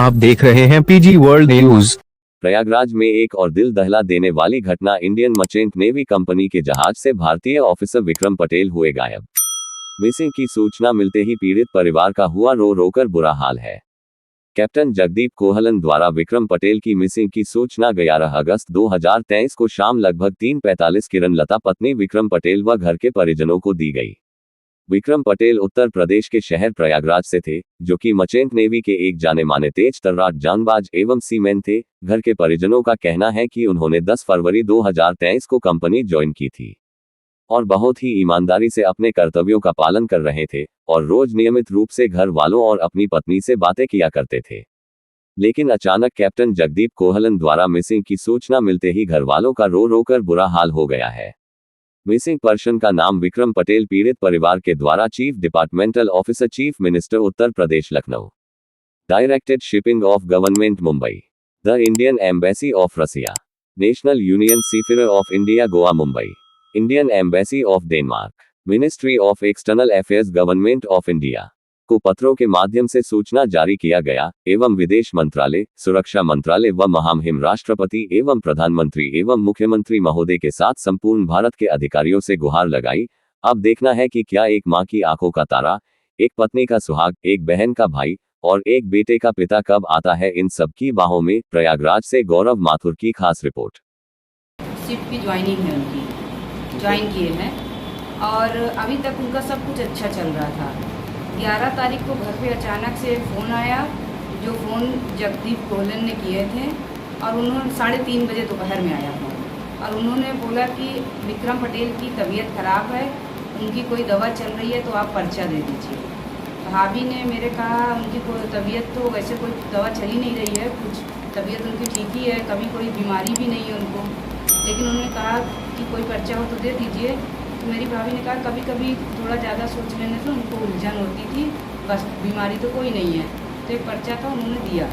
आप देख रहे हैं पीजी वर्ल्ड न्यूज। प्रयागराज में एक और दिल दहला देने वाली घटना। इंडियन मर्चेंट नेवी कंपनी के जहाज से भारतीय ऑफिसर विक्रम पटेल हुए गायब। मिसिंग की सूचना मिलते ही पीड़ित परिवार का हुआ रो रोकर बुरा हाल है। कैप्टन जगदीप कोहलन द्वारा विक्रम पटेल की मिसिंग की सूचना 11 अगस्त 2023 को शाम लगभग 3:45 किरण लता पत्नी विक्रम पटेल व घर के परिजनों को दी गई। विक्रम पटेल उत्तर प्रदेश के शहर प्रयागराज से थे, जो कि मर्चेंट नेवी के एक जाने माने तेज तर्रार जानबाज एवं सीमैन थे। घर के परिजनों का कहना है कि उन्होंने 10 फरवरी 2023 को कंपनी ज्वाइन की थी और बहुत ही ईमानदारी से अपने कर्तव्यों का पालन कर रहे थे और रोज नियमित रूप से घर वालों और अपनी पत्नी से बातें किया करते थे। लेकिन अचानक कैप्टन जगदीप कोहलन द्वारा मिसिंग की सूचना मिलते ही घर वालों का रो रोकर बुरा हाल हो गया है। मिसिंग पर्सन का नाम विक्रम पटेल पीड़ित परिवार के द्वारा chief departmental officer chief minister Uttar Pradesh Lucknow, directed shipping of government Mumbai, the Indian embassy of Russia, national union seafare of India Goa Mumbai, Indian embassy of Denmark, ministry of external affairs government of India को पत्रों के माध्यम से सूचना जारी किया गया एवं विदेश मंत्रालय, सुरक्षा मंत्रालय व महामहिम राष्ट्रपति एवं प्रधानमंत्री एवं मुख्यमंत्री महोदय के साथ संपूर्ण भारत के अधिकारियों से गुहार लगाई। अब देखना है कि क्या एक मां की आंखों का तारा, एक पत्नी का सुहाग, एक बहन का भाई और एक बेटे का पिता कब आता है इन सब की बाहों में। प्रयागराज से गौरव माथुर की खास रिपोर्ट। शिप की ज्वाइनिंग है, उनकी ज्वाइन किए हैं और अभी तक उनका सब कुछ अच्छा चल रहा था। 11 तारीख को घर पे अचानक से फ़ोन आया, जो फ़ोन जगदीप कोहलन ने किए थे और उन्होंने 3:30 बजे दोपहर में आया फ़ोन और उन्होंने बोला कि विक्रम पटेल की तबीयत ख़राब है, उनकी कोई दवा चल रही है तो आप पर्चा दे दीजिए। भाभी ने मेरे कहा उनकी कोई तबीयत तो वैसे कोई दवा चली नहीं रही है, कुछ तबीयत उनकी ठीक ही है, कभी कोई बीमारी भी नहीं है उनको, लेकिन उन्होंने कहा कि कोई पर्चा हो तो दे दीजिए। तो मेरी भाभी ने कहा कभी कभी थोड़ा ज़्यादा सोच लेने से उनको उलझन होती थी, बस बीमारी तो कोई नहीं है। तो एक पर्चा था उन्होंने दिया,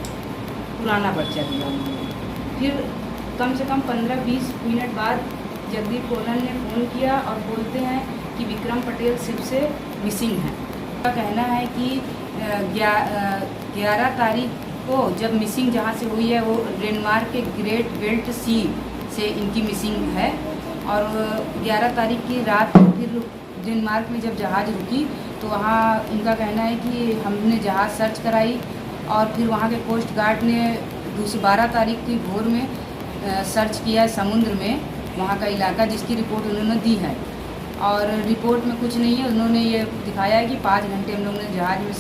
पुराना पर्चा दिया उन्होंने। फिर कम से कम 15-20 मिनट बाद जगदीप कोहलन ने फ़ोन किया और बोलते हैं कि विक्रम पटेल शिप से मिसिंग है। उनका कहना है कि 11 तारीख को जब मिसिंग जहाँ से हुई है वो डेनमार्क के ग्रेट बेल्ट सी से इनकी मिसिंग है और 11 तारीख की रात को फिर डेनमार्क में जब जहाज़ रुकी तो वहाँ इनका कहना है कि हमने जहाज़ सर्च कराई और फिर वहाँ के कोस्ट गार्ड ने 12 तारीख की भोर में सर्च किया है समुद्र में, वहाँ का इलाका, जिसकी रिपोर्ट उन्होंने दी है और रिपोर्ट में कुछ नहीं है। उन्होंने ये दिखाया है कि 5 घंटे हम लोगों ने जहाज में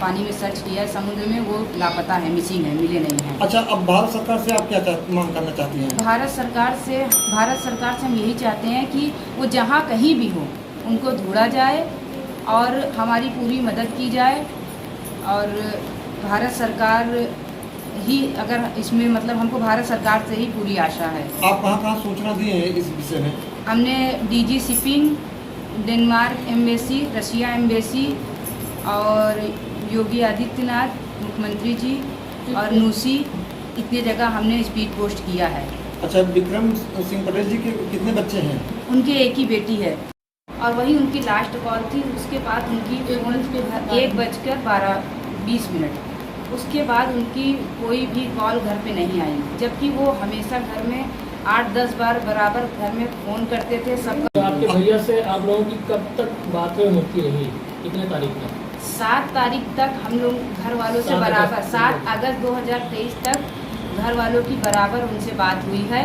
पानी में सर्च किया है समुद्र में, वो लापता है, मिसिंग है, मिले नहीं हैं। अच्छा, अब भारत सरकार से आप क्या मांग करना चाहती हैं? भारत सरकार से हम यही चाहते हैं कि वो जहाँ कहीं भी हो उनको ढूंढा जाए और हमारी पूरी मदद की जाए और भारत सरकार ही अगर इसमें मतलब हमको भारत सरकार से ही पूरी आशा है। आप कहाँ सूचना दी है इस विषय में? हमने DG shipping, Denmark embassy, Russia embassy और योगी आदित्यनाथ मुख्यमंत्री जी और नूसी, इतनी जगह हमने स्पीड पोस्ट किया है। अच्छा, विक्रम सिंह पटेल जी के कितने बच्चे हैं? उनके एक ही बेटी है और वही उनकी लास्ट कॉल थी। उसके बाद उनकी 1:12:20, उसके बाद उनकी कोई भी कॉल घर पे नहीं आई, जबकि वो हमेशा घर में 8-10 बार बराबर घर में फ़ोन करते थे सबका। तो आपके भैया से आप लोगों की कब तक बातें होती रही, कितने तारीख तक? 7 तारीख तक हम लोग घर वालों से बराबर, 7 अगस्त 2023 तक घर वालों की बराबर उनसे बात हुई है।